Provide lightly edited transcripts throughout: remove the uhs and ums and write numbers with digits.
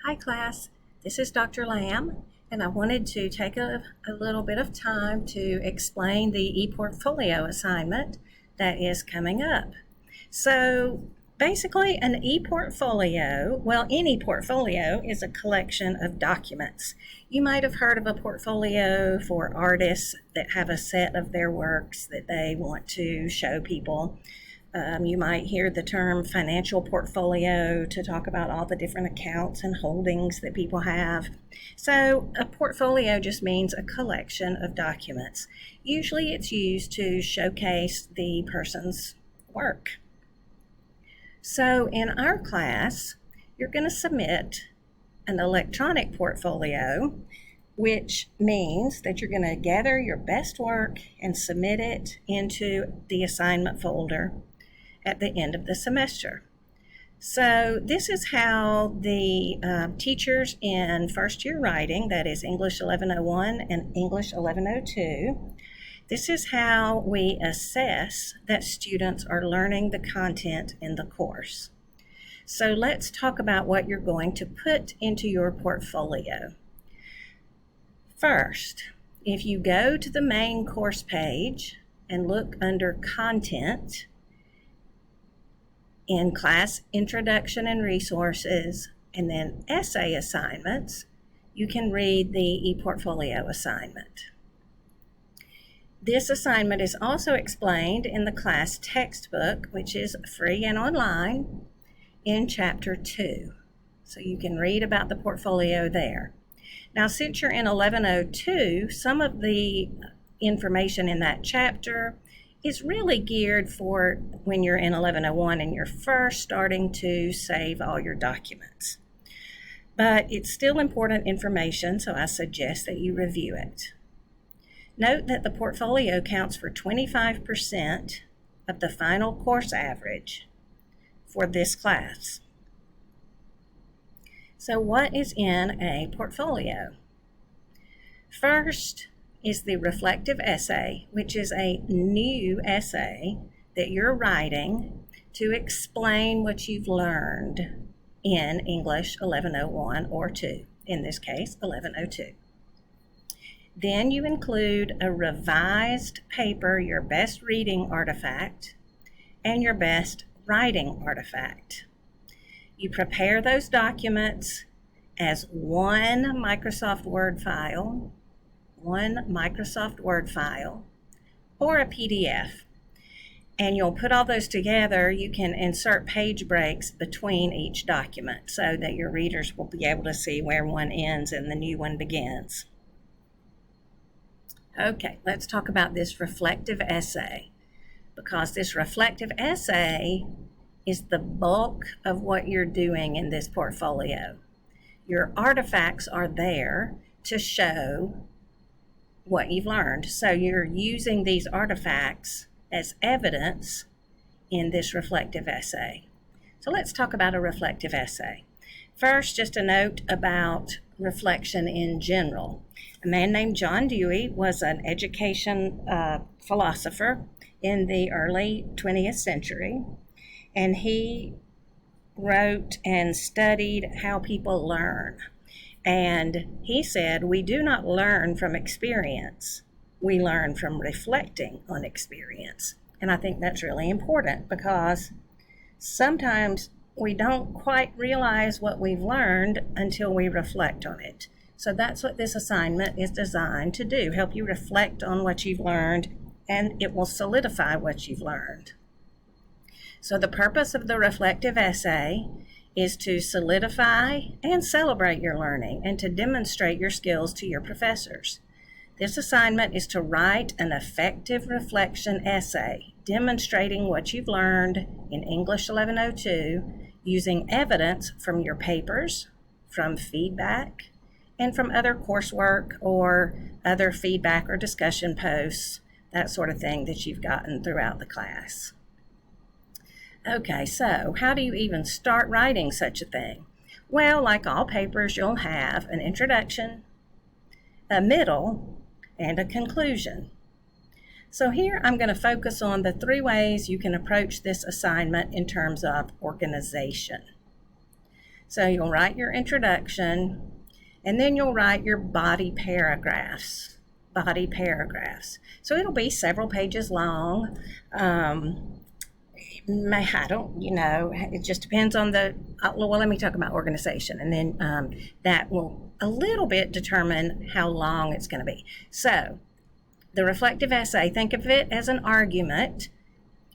Hi class, this is Dr. Lamb, and I wanted to take a little bit of time to explain the ePortfolio assignment that is coming up. So basically an ePortfolio, well, any portfolio is a collection of documents. You might have heard of a portfolio for artists that have a set of their works that they want to show people. You might hear the term financial portfolio to talk about all the different accounts and holdings that people have. So a portfolio just means a collection of documents. Usually it's used to showcase the person's work. So in our class, you're going to submit an electronic portfolio, which means that you're going to gather your best work and submit it into the assignment folder at the end of the semester. So this is how the teachers in first year writing, that is English 1101 and English 1102, this is how we assess that students are learning the content in the course. So let's talk about what you're going to put into your portfolio. First, if you go to the main course page and look under Content, in Class Introduction and Resources, and then Essay Assignments, you can read the ePortfolio assignment. This assignment is also explained in the class textbook, which is free and online, in Chapter 2. So you can read about the portfolio there. Now, since you're in 1102, some of the information in that chapter is really geared for when you're in 1101 and you're first starting to save all your documents. But it's still important information, so I suggest that you review it. Note that the portfolio counts for 25% of the final course average for this class. So what is in a portfolio? First is the reflective essay, which is a new essay that you're writing to explain what you've learned in English 1101 or 2, in this case 1102. Then you include a revised paper, your best reading artifact, and your best writing artifact. You prepare those documents as one Microsoft Word file, or a PDF. And you'll put all those together. You can insert page breaks between each document so that your readers will be able to see where one ends and the new one begins. Okay, let's talk about this reflective essay, because this reflective essay is the bulk of what you're doing in this portfolio. Your artifacts are there to show what you've learned. So you're using these artifacts as evidence in this reflective essay. So let's talk about a reflective essay. First, just a note about reflection in general. A man named John Dewey was an education philosopher in the early 20th century, and he wrote and studied how people learn. And he said, we do not learn from experience. We learn from reflecting on experience. And I think that's really important, because sometimes we don't quite realize what we've learned until we reflect on it. So that's what this assignment is designed to do, help you reflect on what you've learned, and it will solidify what you've learned. So the purpose of the reflective essay is to solidify and celebrate your learning and to demonstrate your skills to your professors. This assignment is to write an effective reflection essay demonstrating what you've learned in English 1102 using evidence from your papers, from feedback, and from other coursework or other feedback or discussion posts, that sort of thing that you've gotten throughout the class. Okay, so how do you even start writing such a thing? Well, like all papers, you'll have an introduction, a middle, and a conclusion. So here I'm going to focus on the 3 ways you can approach this assignment in terms of organization. So you'll write your introduction, and then you'll write your body paragraphs. So it'll be several pages long. I don't, it just depends on well, let me talk about organization, and then that will a little bit determine how long it's going to be. So the reflective essay, think of it as an argument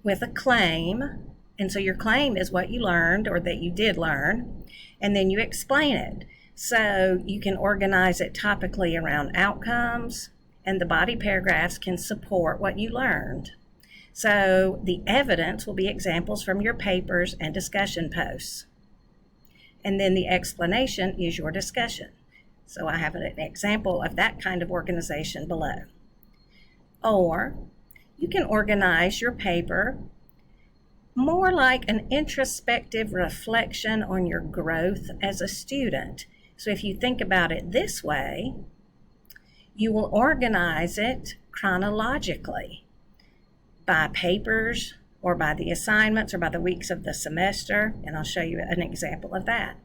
with a claim. And so your claim is what you learned or that you did learn, and then you explain it. So you can organize it topically around outcomes, and the body paragraphs can support what you learned. So the evidence will be examples from your papers and discussion posts. And then the explanation is your discussion. So I have an example of that kind of organization below. Or you can organize your paper more like an introspective reflection on your growth as a student. So if you think about it this way, you will organize it chronologically by papers or by the assignments or by the weeks of the semester, and I'll show you an example of that.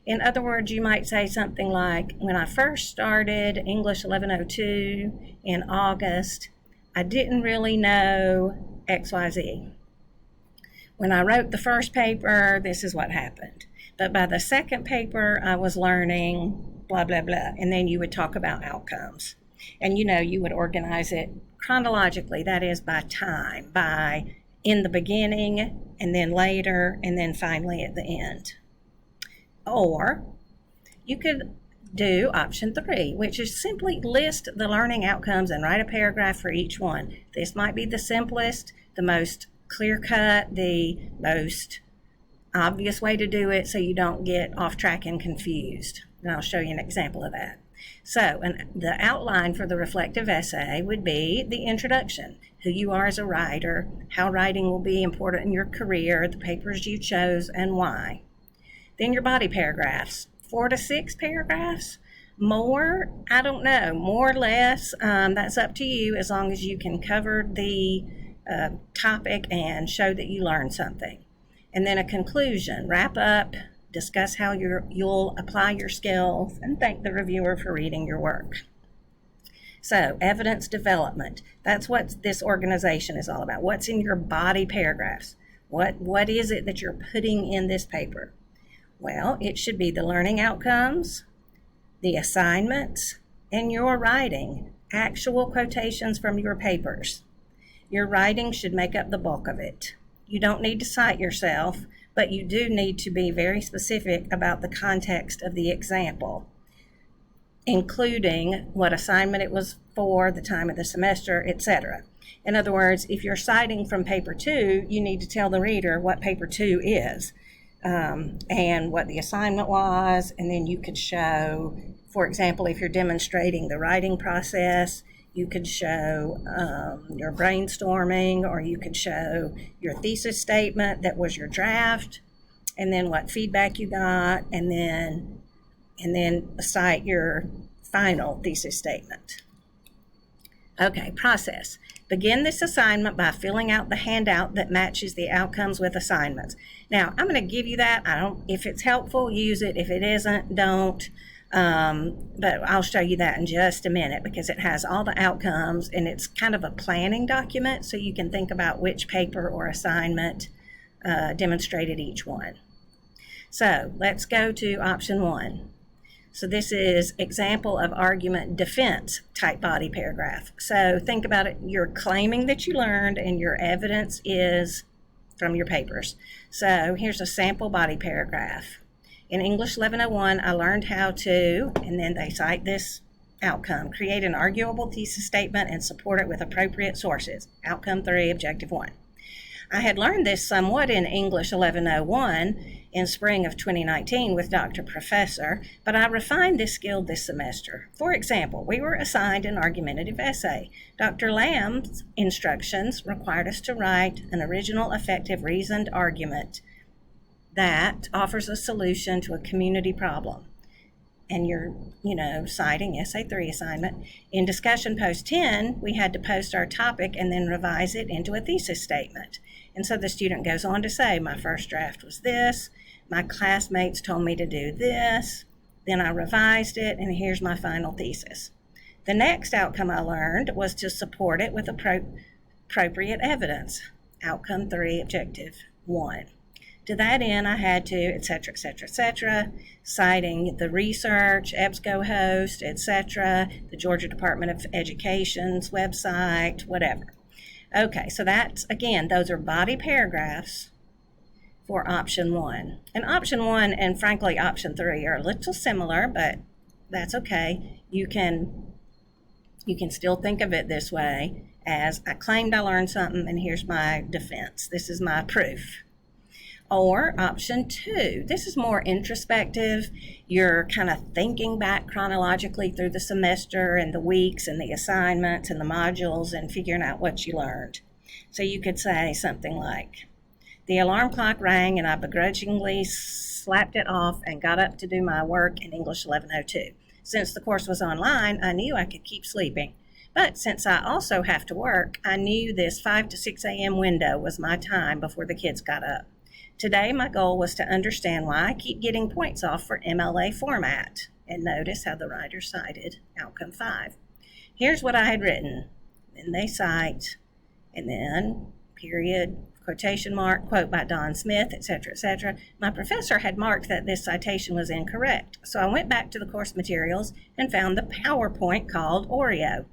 In other words, you might say something like, when I first started English 1102 in August, I didn't really know XYZ. When I wrote the first paper, this is what happened. But by the second paper, I was learning blah, blah, blah. And then you would talk about outcomes. And you would organize it chronologically, that is by time, by in the beginning, and then later, and then finally at the end. Or you could do option 3, which is simply list the learning outcomes and write a paragraph for each one. This might be the simplest, the most clear-cut, the most obvious way to do it so you don't get off track and confused. And I'll show you an example of that. So the outline for the reflective essay would be the introduction, who you are as a writer, how writing will be important in your career, the papers you chose, and why. Then your body paragraphs, 4 to 6 paragraphs. More, I don't know, more or less, that's up to you, as long as you can cover the topic and show that you learned something. And then a conclusion, wrap up, discuss how you'll apply your skills, and thank the reviewer for reading your work. So evidence development, that's what this organization is all about. What's in your body paragraphs? What is it that you're putting in this paper? Well, it should be the learning outcomes, the assignments, and your writing, actual quotations from your papers. Your writing should make up the bulk of it. You don't need to cite yourself, but you do need to be very specific about the context of the example, including what assignment it was for, the time of the semester, etc. In other words, if you're citing from paper 2, you need to tell the reader what paper 2 is and what the assignment was, and then you could show, for example, if you're demonstrating the writing process, you could show your brainstorming, or you could show your thesis statement that was your draft, and then what feedback you got, and then cite your final thesis statement. Okay, process. Begin this assignment by filling out the handout that matches the outcomes with assignments. Now, I'm going to give you that. If it's helpful, use it. If it isn't, don't. But I'll show you that in just a minute, because it has all the outcomes, and it's kind of a planning document, so you can think about which paper or assignment demonstrated each one. So let's go to option 1. So this is example of argument defense type body paragraph. So think about it. You're claiming that you learned, and your evidence is from your papers. So here's a sample body paragraph. In English 1101, I learned how to, and then they cite this outcome, create an arguable thesis statement and support it with appropriate sources. Outcome 3, objective 1. I had learned this somewhat in English 1101 in spring of 2019 with Dr. Professor, but I refined this skill this semester. For example, we were assigned an argumentative essay. Dr. Lamb's instructions required us to write an original, effective, reasoned argument that offers a solution to a community problem. And you're, citing Essay 3 assignment. In discussion post 10, we had to post our topic and then revise it into a thesis statement. And so the student goes on to say, my first draft was this, My classmates told me to do this. Then I revised it, and here's my final thesis. The next outcome I learned was to support it with appropriate evidence. Outcome 3, objective 1. To that end, I had to, etc., etc., etc., citing the research, EBSCO etc., the Georgia Department of Education's website, whatever. Okay, so that's, again, those are body paragraphs for option 1. And option 1 and, frankly, option 3 are a little similar, but that's okay. You can still think of it this way as I claimed I learned something, and here's my defense. This is my proof. Or option 2, this is more introspective. You're kind of thinking back chronologically through the semester and the weeks and the assignments and the modules and figuring out what you learned. So you could say something like, the alarm clock rang and I begrudgingly slapped it off and got up to do my work in English 1102. Since the course was online, I knew I could keep sleeping. But since I also have to work, I knew this 5 to 6 a.m. window was my time before the kids got up. Today, my goal was to understand why I keep getting points off for MLA format. And notice how the writer cited outcome 5. Here's what I had written. Then they cite, and then period, quotation mark, quote by Don Smith, etc., etc. My professor had marked that this citation was incorrect. So I went back to the course materials and found the PowerPoint called Oreo.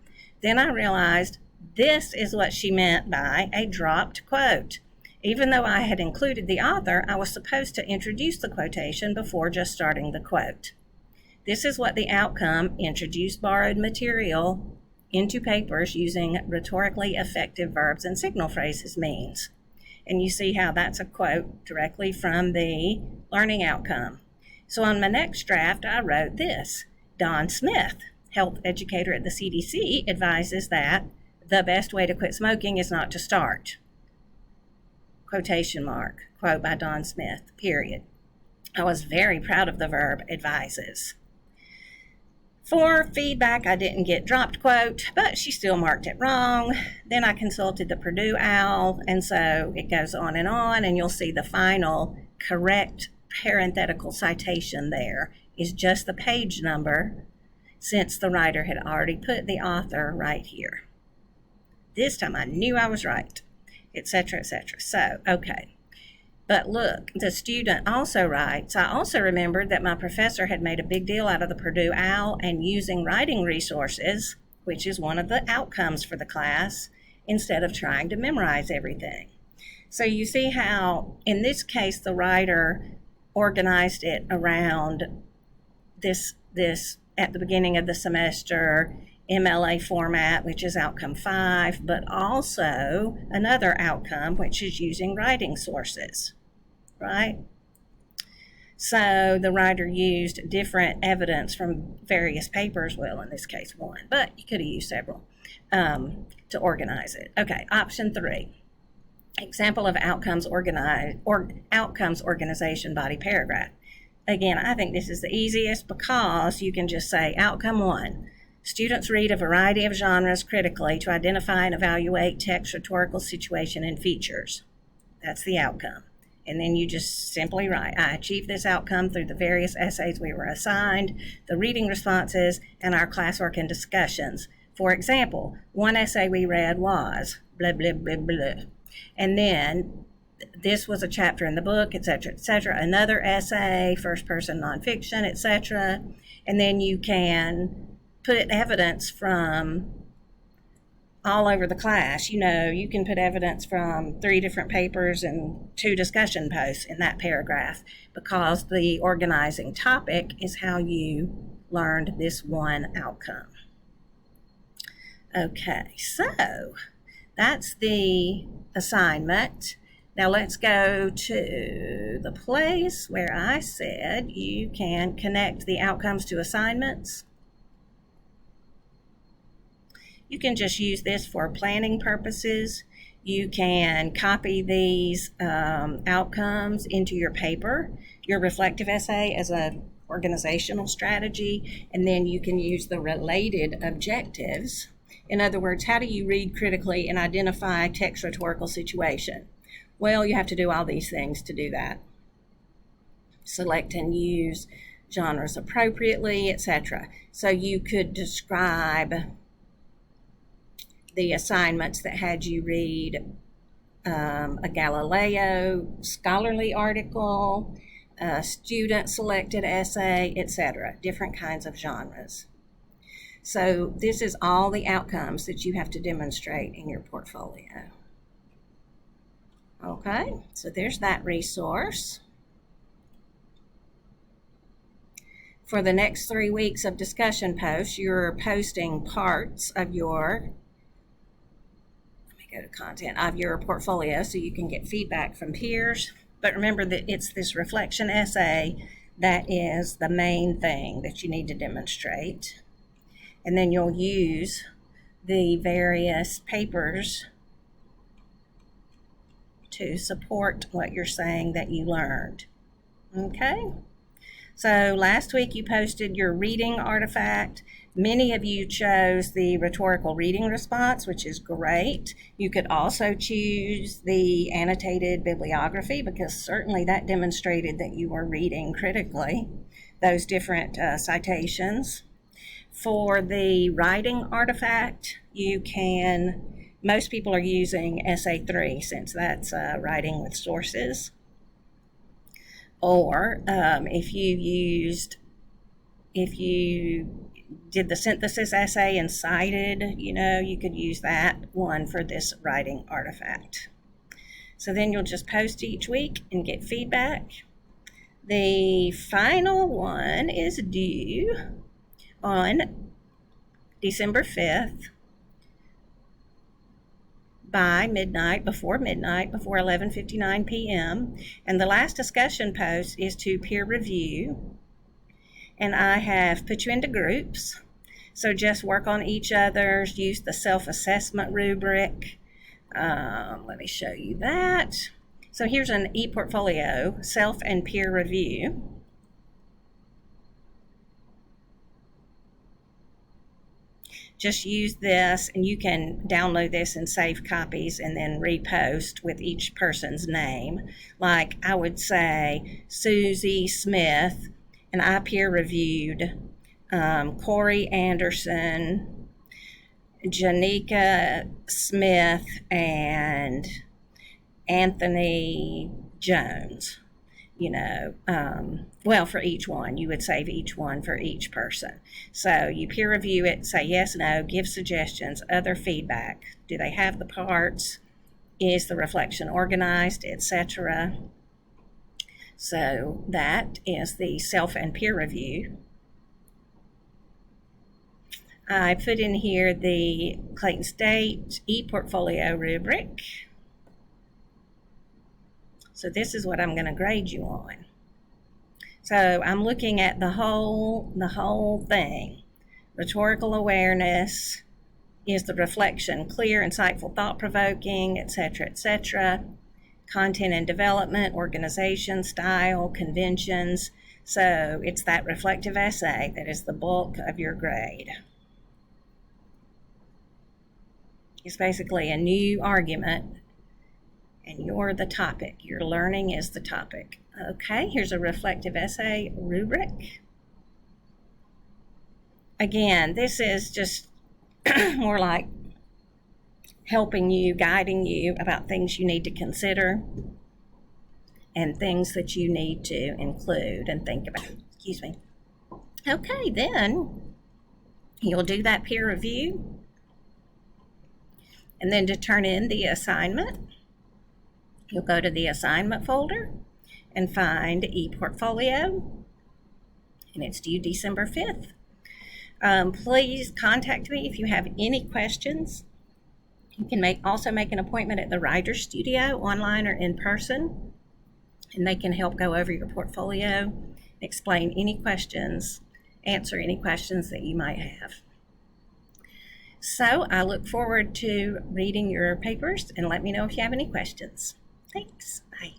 Then I realized this is what she meant by a dropped quote. Even though I had included the author, I was supposed to introduce the quotation before just starting the quote. This is what the outcome, introduce borrowed material into papers using rhetorically effective verbs and signal phrases, means. And you see how that's a quote directly from the learning outcome. So on my next draft, I wrote this. Don Smith, health educator at the CDC, advises that the best way to quit smoking is not to start. Quotation mark, quote by Don Smith, period. I was very proud of the verb advises. For feedback, I didn't get dropped quote, but she still marked it wrong. Then I consulted the Purdue OWL, and so it goes on, and you'll see the final correct parenthetical citation there is just the page number, since the writer had already put the author right here. This time I knew I was right, etc., etc. So, okay. But look, the student also writes, I also remembered that my professor had made a big deal out of the Purdue OWL and using writing resources, which is one of the outcomes for the class, instead of trying to memorize everything. So you see how, in this case, the writer organized it around this at the beginning of the semester, MLA format, which is outcome 5, but also another outcome, which is using writing sources, right? So the writer used different evidence from various papers, well, in this case, one, but you could have used several to organize it. Okay, option 3, example of outcomes organization body paragraph. Again, I think this is the easiest because you can just say outcome 1. Students read a variety of genres critically to identify and evaluate text, rhetorical situation, and features. That's the outcome. And then you just simply write, I achieved this outcome through the various essays we were assigned, the reading responses, and our classwork and discussions. For example, one essay we read was blah, blah, blah, blah. And then this was a chapter in the book, etc., etc. Another essay, first-person nonfiction, etc. And then you can put evidence from all over the class. You know, you can put evidence from 3 different papers and 2 discussion posts in that paragraph because the organizing topic is how you learned this one outcome. Okay, so that's the assignment. Now let's go to the place where I said you can connect the outcomes to assignments. You can just use this for planning purposes. You can copy these outcomes into your paper, your reflective essay as an organizational strategy, and then you can use the related objectives. In other words, how do you read critically and identify text rhetorical situation? Well, you have to do all these things to do that. select and use genres appropriately, etc. So you could describe the assignments that had you read a Galileo scholarly article, a student-selected essay, etc., different kinds of genres. So this is all the outcomes that you have to demonstrate in your portfolio. Okay, so there's that resource. For the next 3 weeks of discussion posts, you're posting parts of your, let me go to content, of your portfolio so you can get feedback from peers. But remember that it's this reflection essay that is the main thing that you need to demonstrate. And then you'll use the various papers to support what you're saying that you learned. Okay? So last week you posted your reading artifact. Many of you chose the rhetorical reading response, which is great. You could also choose the annotated bibliography because certainly that demonstrated that you were reading critically those different citations. For the writing artifact, most people are using Essay 3 since that's writing with sources. Or if you did the synthesis essay and cited, you could use that one for this writing artifact. So then you'll just post each week and get feedback. The final one is due on December 5th by midnight, before 11:59 p.m. And the last discussion post is to peer review. And I have put you into groups. So just work on each other's, use the self-assessment rubric. Let me show you that. So here's an ePortfolio self and peer review. Just use this, and you can download this and save copies and then repost with each person's name. Like I would say Susie Smith, and I peer reviewed Corey Anderson, Janika Smith, and Anthony Jones. For each one, you would save each one for each person. So you peer review it, say yes, no, give suggestions, other feedback. Do they have the parts? Is the reflection organized, etc.? So that is the self and peer review. I put in here the Clayton State ePortfolio rubric. So this is what I'm going to grade you on. So I'm looking at the whole thing. Rhetorical awareness, is the reflection clear, insightful, thought-provoking, etc., etc. Content and development, organization, style, conventions. So it's that reflective essay that is the bulk of your grade. It's basically a new argument, and you're the topic. Your learning is the topic. Okay, here's a reflective essay rubric. Again, this is just more like helping you, guiding you about things you need to consider and things that you need to include and think about. Excuse me. Okay, then you'll do that peer review. And then to turn in the assignment, you'll go to the assignment folder and find ePortfolio, and it's due December 5th. Please contact me if you have any questions. You can also make an appointment at the Writer Studio, online or in person, and they can help go over your portfolio, explain any questions, answer any questions that you might have. So I look forward to reading your papers, and let me know if you have any questions. Thanks. Bye.